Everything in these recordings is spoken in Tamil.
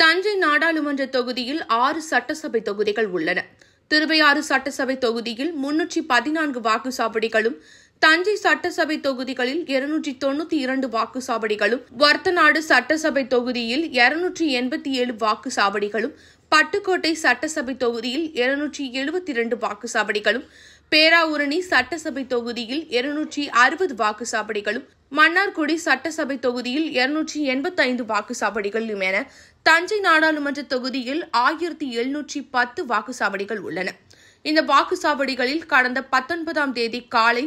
தஞ்சை நாடாளுமன்ற தொகுதியில் 6 சட்டசபை தொகுதிகள் உள்ளன. திருவையாறு சட்டசபை தொகுதியில் 314 வாக்குச்சாவடிகளும், தஞ்சை சட்டசபை தொகுதிகளில் 292 வாக்குச்சாவடிகளும், ஒரத்தநாடு சட்டசபை தொகுதியில் 287 வாக்குச்சாவடிகளும், பட்டுக்கோட்டை சட்டசபை தொகுதியில் 272 வாக்குச்சாவடிகளும், பேராவூரணி சட்டசபை தொகுதியில் 260 வாக்குச்சாவடிகளும், மன்னார்குடி சட்டசபை தொகுதியில் 285 வாக்குச்சாவடிகளும் என தஞ்சை நாடாளுமன்ற தொகுதியில் 1710 வாக்குச்சாவடிகள் உள்ளன. இந்த வாக்குச்சாவடிகளில் கடந்த 19ஆம் தேதி காலை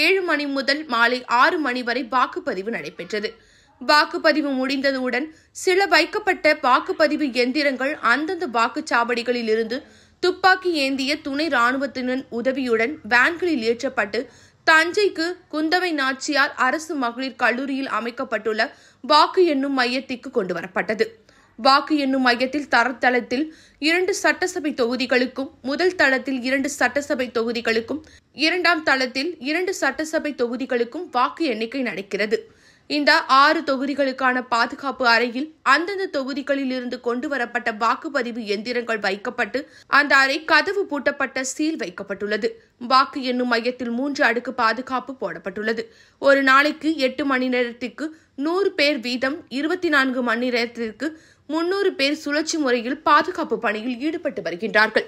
7 மணி முதல் மாலை 6 மணி வரை வாக்குப்பதிவு நடைபெற்றது. வாக்குப்பதிவு முடிந்ததுடன் சில வைக்கப்பட்ட வாக்குப்பதிவு எந்திரங்கள் அந்தந்த வாக்குச்சாவடிகளில் இருந்து துப்பாக்கி ஏந்திய துணை ராணுவத்தினர் உதவியுடன் வேன்களில் ஏற்றப்பட்டு தஞ்சைக்கு குந்தவை நாச்சியார் அரசு மகளிர் கல்லூரியில் அமைக்கப்பட்டுள்ள வாக்கு எண்ணும் மையத்திற்கு கொண்டுவரப்பட்டது. வாக்கு எண்ணும் மையத்தில் தரத்தளத்தில் 2 சட்டசபை தொகுதிகளுக்கும், முதல் தளத்தில் 2 சட்டசபை தொகுதிகளுக்கும், 2ஆம் தளத்தில் 2 சட்டசபை தொகுதிகளுக்கும் வாக்கு எண்ணிக்கை நடக்கிறது. இந்த 6 தொகுதிகளுக்கான பாதுகாப்பு அறையில் அந்தந்த தொகுதிகளில் இருந்து கொண்டுவரப்பட்ட வாக்குப்பதிவு எந்திரங்கள் வைக்கப்பட்டு அந்த அறை கதவு பூட்டப்பட்ட சீல் வைக்கப்பட்டுள்ளது. வாக்கு எண்ணும் மையத்தில் 3 அடுக்கு பாதுகாப்பு போடப்பட்டுள்ளது. ஒரு நாளைக்கு 8 மணி நேரத்திற்கு 100 பேர் வீதம் 24 மணி நேரத்திற்கு 300 பேர் சுழற்சி முறையில் பாதுகாப்பு பணியில் ஈடுபட்டு வருகின்றார்கள்.